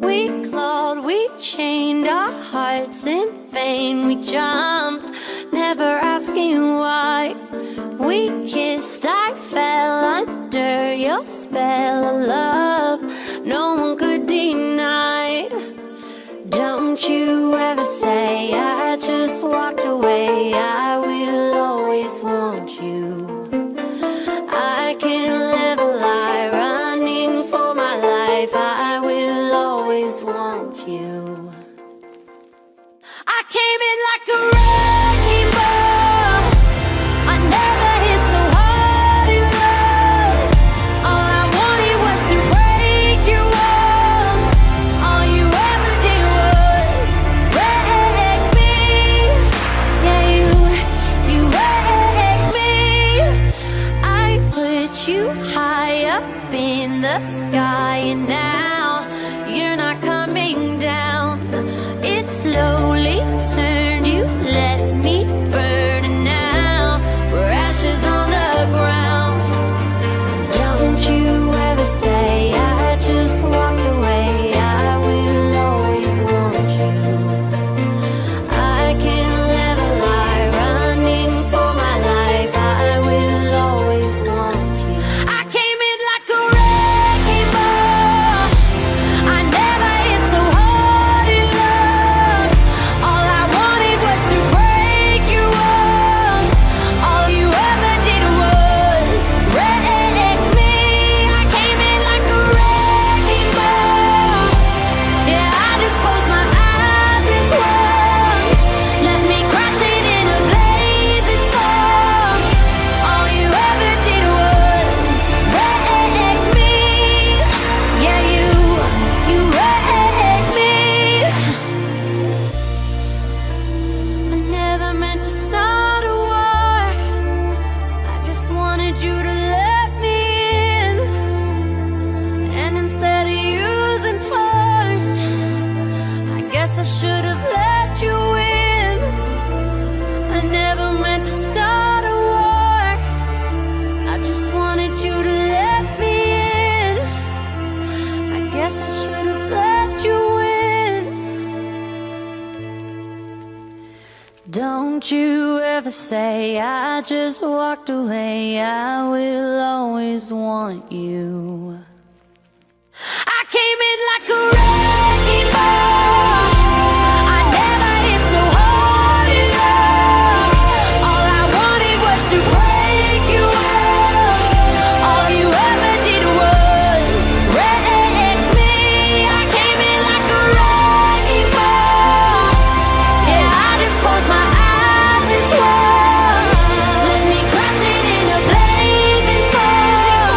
We clawed, we chained our hearts in vain. We jumped, never asking why. We kissed, I fell under your spell of love no one could deny. Don't you ever say I just walked away. I will always want you. I can't live a lie, running for my life. I will always want you. I came in like a wrecking ball. I never hit so hard in love. All I wanted was to break your walls. All you ever did was wreck me. Yeah, you wrecked me. I put you high up in the sky, and now you're not coming down. It slowly turned, you let me burn, and now we're ashes on the ground. Don't you ever say I just walked away. I will always want you. I can't live a lie, running for my life. I will always want you. I came in like a wrecking ball. I never hit so hard in love. All I wanted was to break your walls. All you ever did was wreck me. I came in like a wrecking ball. Yeah, I just closed my eyes and swung. Let me crash it in a blazing fall. All you ever did was wreck me. Yeah, you wrecked me. I never meant to start a war. I just wanted you to let me in. And instead of using force, I guess I should have let you in. I never meant to start a war. I just wanted you to let me in. I guess I should have let you in. Don't you ever say I just walked away. I will always want you. I came in like a wrecking ball. I never hit so hard in love. All I wanted was to break your walls. All you ever did was wreck me. I came in like a wrecking ball. Yeah, I just closed my eyes and swung. Let me crash it in a blazing fall.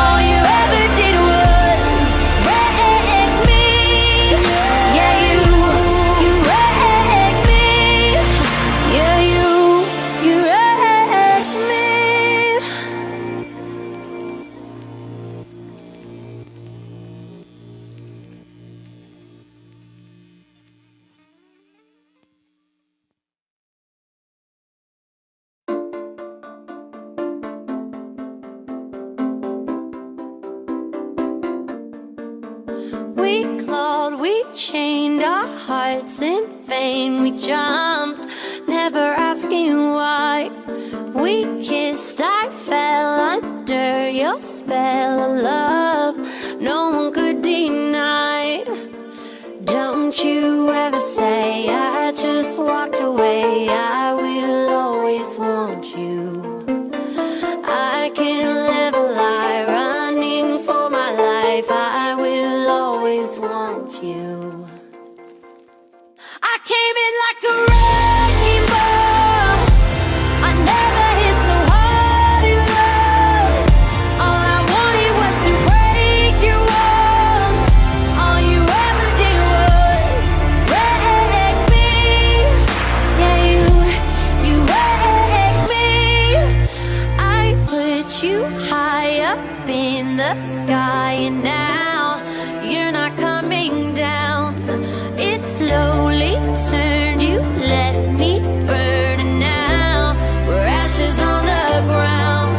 All you ever did was wreck me. Yeah, you wrecked me. Yeah, you wrecked me. We clawed, we chained our hearts in vain. We jumped, never asking why. We kissed, I fell under your spell of love no one could deny. Don't you ever say I just walked away. I will always want you. I can't live a lie, running for my life. I will always want you. I came in like a wrecking ball. I never hit so hard in love. All I wanted was to break your walls. All you ever did was wreck me. Yeah, you wrecked me. I put you high up in the sky, and now you're not coming down. It slowly turned, you let me burn, and now we're ashes on the ground.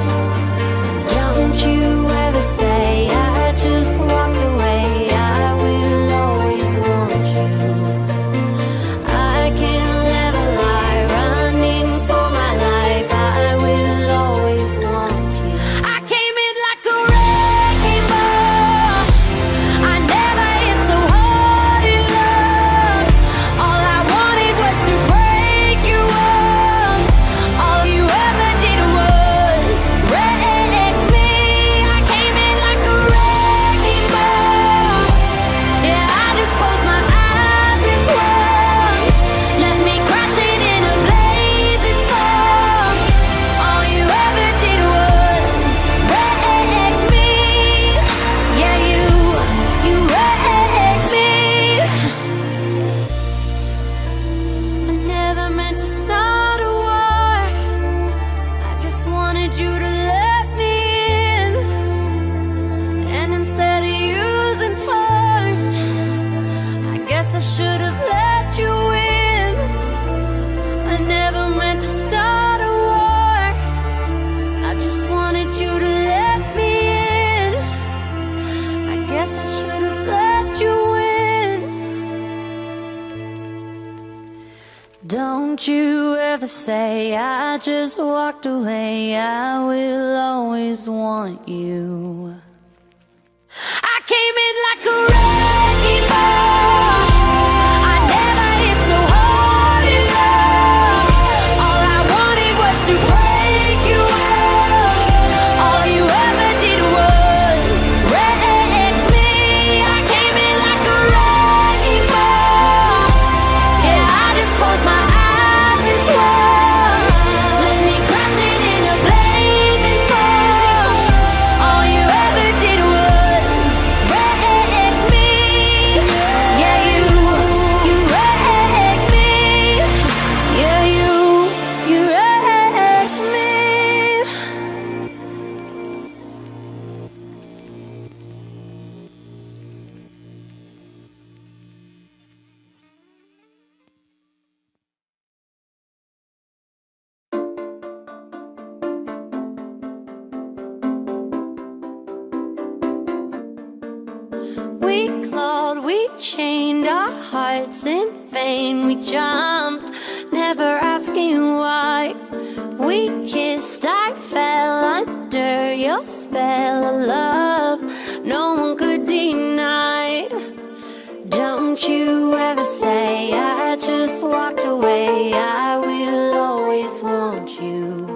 Don't you ever say I just walked away. I will ever say I just walked away, I will always want you. I came in like a wrecking ball. I never hit so hard in love. All I wanted was to break you off. All you ever did was wreck me. I came in like a wrecking ball. Yeah, I just closed my eyes and swore. Let me crash it in a blazing fall. All you ever did was wreck me. Yeah, you wrecked me. Yeah, you wrecked me. We clawed, we chained our hearts in vain. We jumped, never asking why. We kissed, I fell under your spell of love. No one could deny. Don't you ever say I just walked away, I will always want you.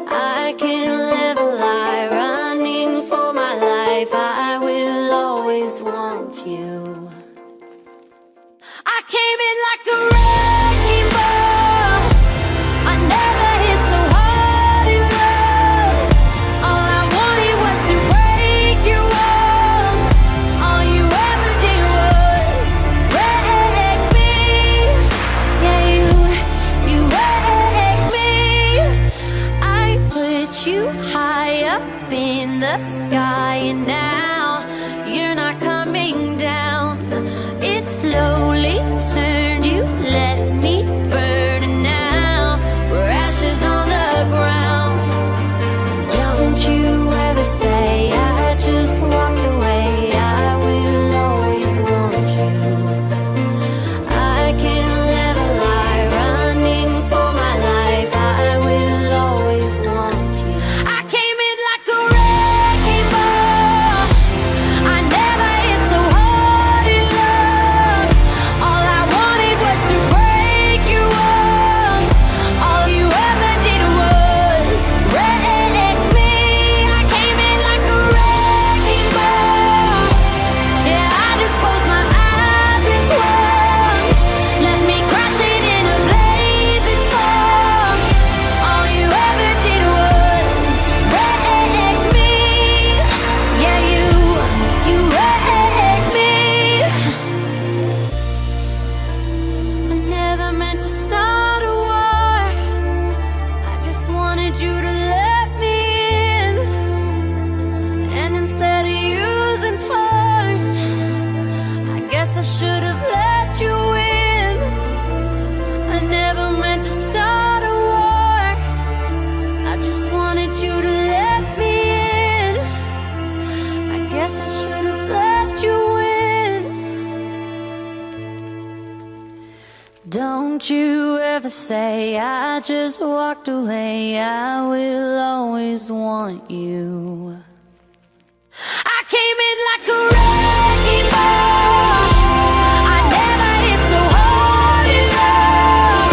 I can't live a lie, running for my life, I will always want you. I came in like a wrecking ball. I never hit so hard in love. All I wanted was to break your walls. All you ever did was wreck me. Yeah, you wrecked me. I put you high up in the sky, and now you're not coming down. It slowly turned, you let me burn, and now we're ashes on the ground. Don't you ever say I just walked away, I will always want you. I can't live a lie, running for my life, I will always want you. I came in like a wrecking ball. I never hit so hard in love. All I wanted was to break your walls. All you ever did was wreck me. I came in like a wrecking ball. Yeah, I just closed my eyes and swore. Let me crash it in a blazing fall. All you ever did was wreck me. Yeah, you wrecked me. I never meant to start a war. I just wanted you to let me in. And instead of using force, I guess I should have let you in. I never meant to start a war. I just wanted you to let me in. I guess I should have let you in. Don't you ever say I just walked away, I will always want you. I came in like a wrecking ball. I never hit so hard in love.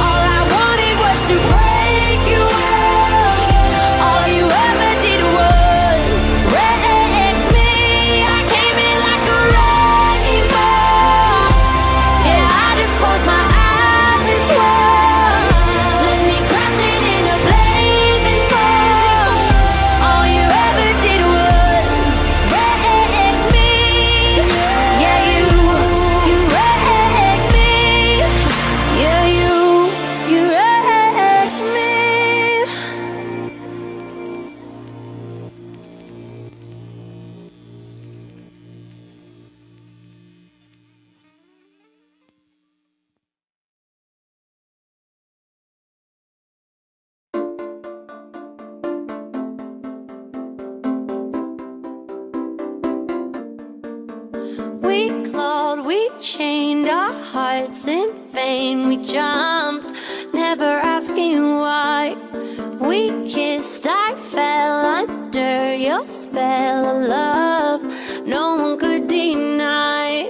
All I wanted was to break you off. All you ever did was wreck me. I came in like a wrecking ball. Yeah, I just closed my eyes and swore. Let me crash it in a blazing fall. All you ever did was wreck me. Yeah, you wrecked me. Yeah, you wrecked me. We clawed, we chained our hearts in vain. We jumped, never never asking why. We kissed, I fell under your spell of love. No one could deny.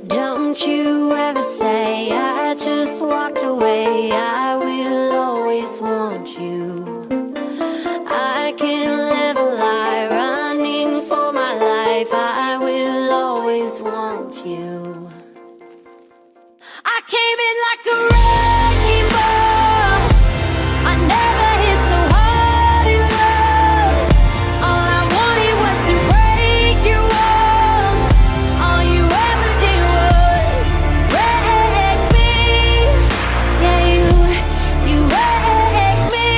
Don't you ever say I just walked away. I will always want you. I can't live a lie, running for my life. I will always want you. I came in like a wrecking ball. I never hit so hard in love. All I wanted was to break your walls. All you ever did was wreck me. Yeah, you wrecked me.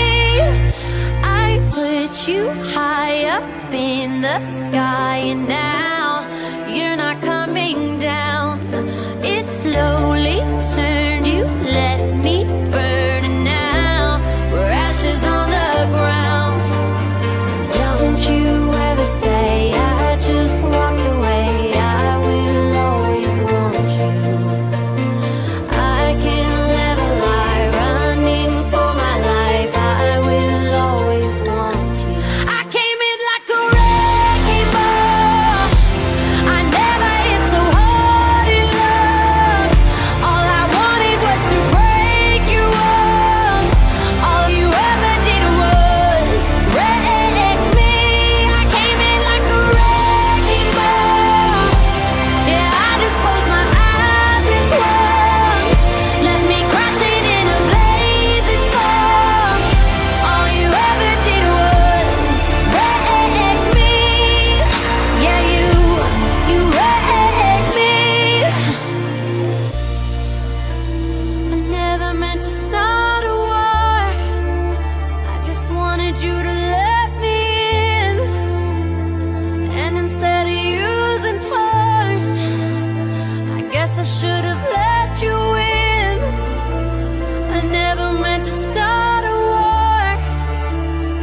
I put you high up in the sky, and now you're not coming down. It slowly turned, you let me burn, and now we're ashes on the ground. Don't you ever say I just walked away. I will always want you. I can't live a lie, running for my life. I will always want you. I came in like a wrecking ball. I never hit so hard in love. All I wanted was to break your walls. All you ever did was wreck me. I came in like a wrecking ball. Yeah, I just closed my eyes and swung. Let me crash it in a blazing fall. All you ever did was wreck me. Yeah, you wrecked me. I never meant to start a war. I just wanted you to let me in. And instead of using force, I guess I should have let you in. I never meant to start a war.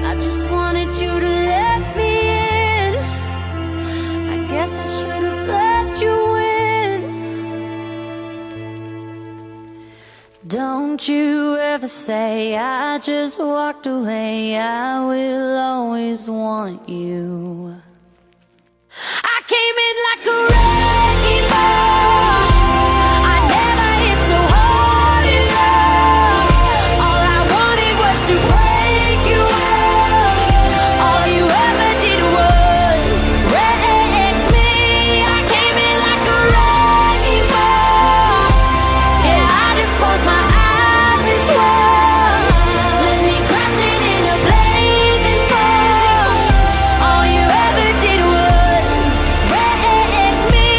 I just wanted you to let me in. I guess I should have let you in. Don't you ever say I just walked away. I will always want you. I came in like a wrecking ball. I never hit so hard in love. All I wanted was to break your walls. All you ever did was wreck me. I came in like a wrecking ball. Yeah, I just closed my eyes and swung. Let me crash it in a blazing fall. All you ever did was wreck me.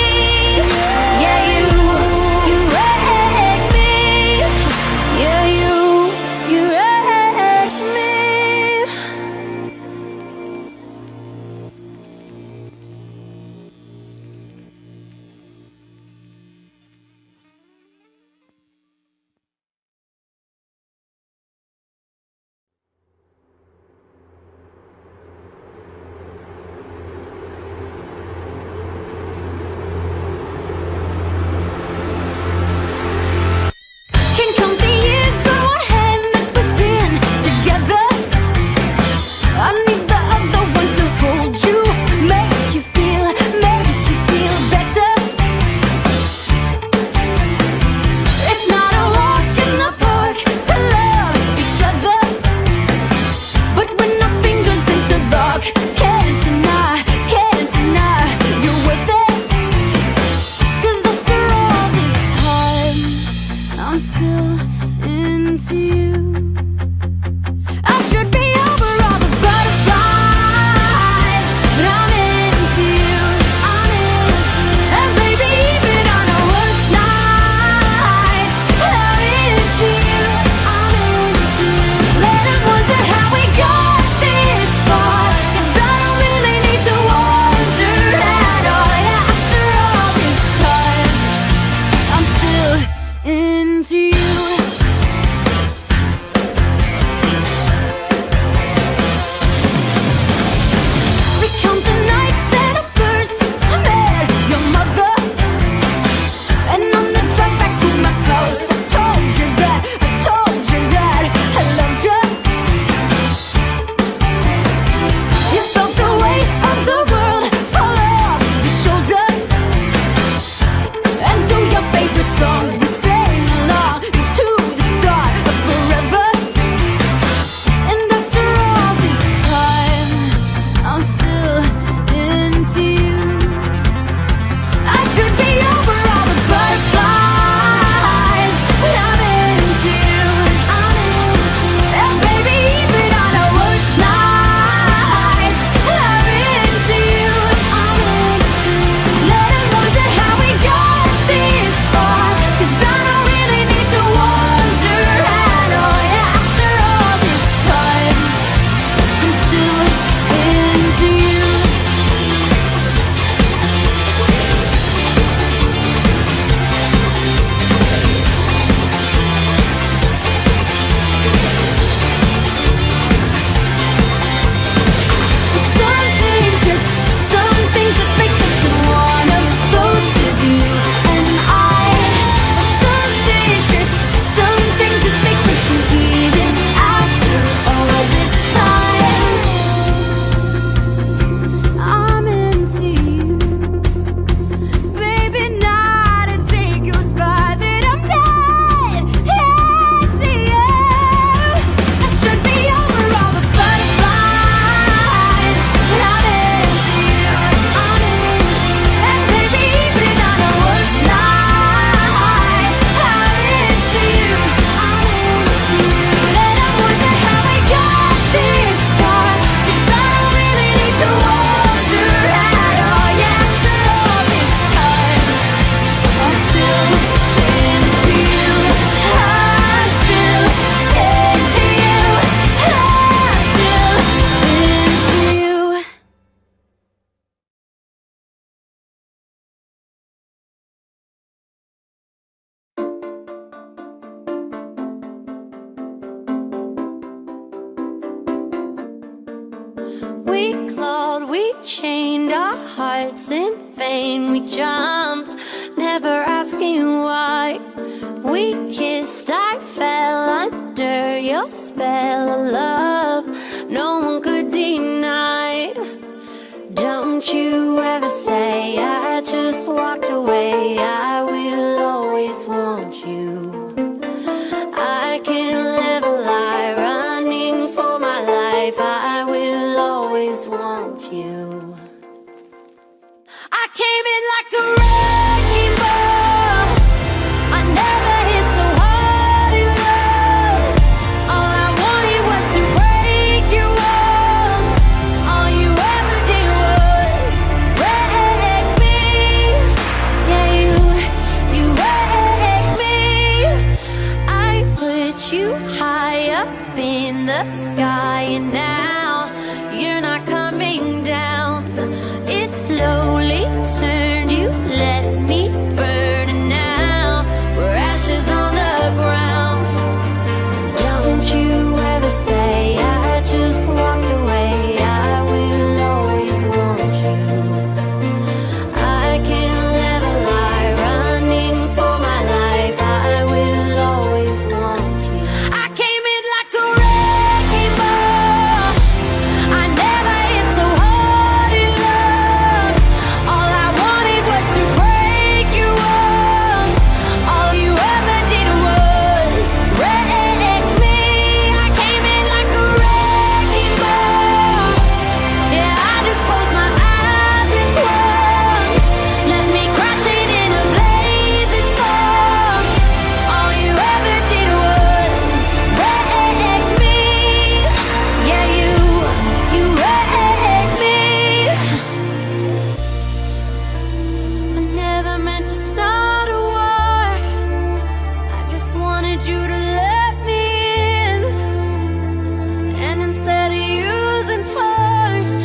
we chained our hearts in vain. We jumped, never asking why. We kissed, I fell under your spell of love no one could deny. Don't you ever say I just walked away. I will always want you. I can't live a lie, running for my life. I will always want you. I came in like a wrecking ball. I never hit so hard in love. All I wanted was to break your walls. All you ever did was wreck me. Yeah, you wrecked me. I put you high up in the sky, and now you're not coming down. It slowly turned, you let me burn, and now we're ashes on the ground. Don't you ever say I just walked away. I will always want you. I can't live a lie, running for my life. I will always want you. I came in like a wrecking ball. I never hit so hard in love. All I wanted was to break your walls. All you ever did was wreck me. I came in like a wrecking ball. Yeah, I just closed my eyes and swung. Left me crashing in a blazing fall. All you ever did was wreck me. Yeah, you wrecked me. I never meant to start a war. I just wanted you to let me in. And instead of using force,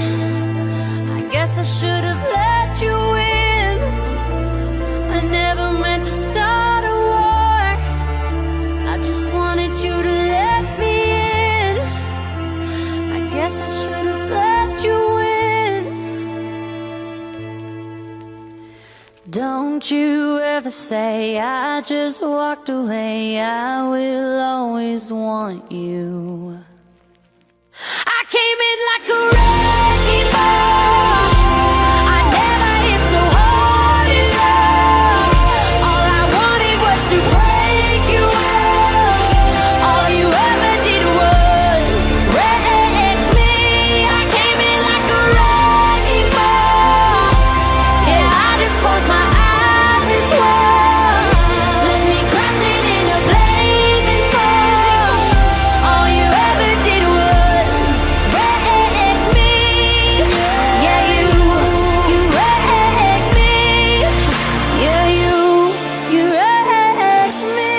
I guess I should have let you in. I never meant to start a war. I just wanted you to let me in. I guess I should have let you in. Don't you ever say I just walked away. I will always want you. I came in like a wrecking ball. I never hit so hard in love. All I wanted was to break your walls. All you ever did was wreck me. I came in like a wrecking ball. Yeah, I just closed my eyes and swung. Let me crashing in a blazing fall. All you ever did was wreck me. Yeah, you wrecked me. Yeah, you wrecked me.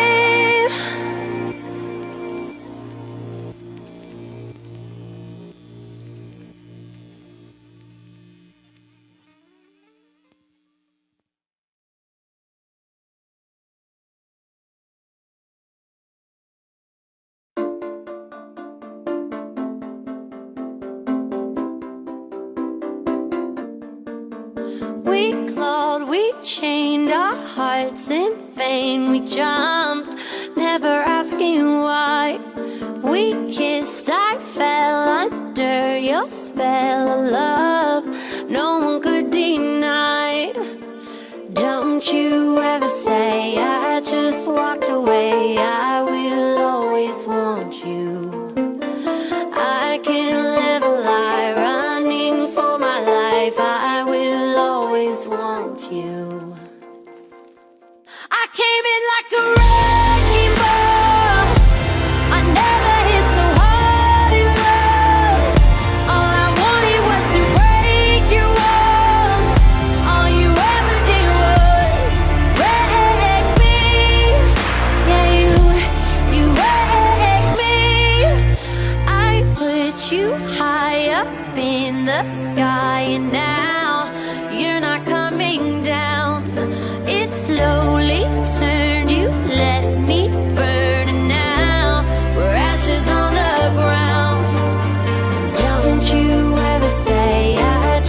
We clawed, we chained our hearts in vain. We jumped, never asking why. We kissed, I fell under your spell of love no one could deny. Don't you ever say I just walked away. I will always want you. I can't live a lie, running for my life. I will always want you. I came in like a wrecking ball. I never hit so hard in love. All I wanted was to break your walls. All you ever did was wreck me. Yeah, you wrecked me. I put you high up in the sky, and now you're not coming down. It slowly turned, you let me burn, and now we're ashes on the ground. Don't you ever say I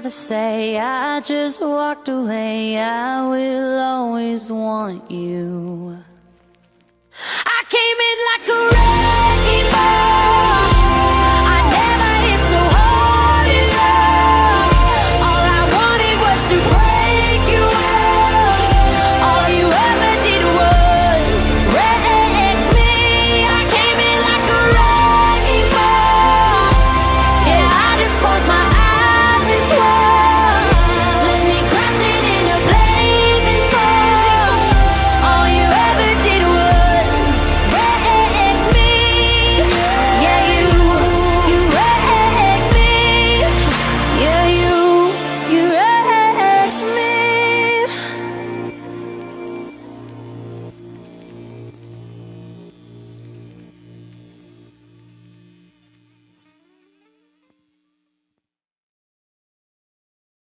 never say I just walked away. I will always want you. I came in like a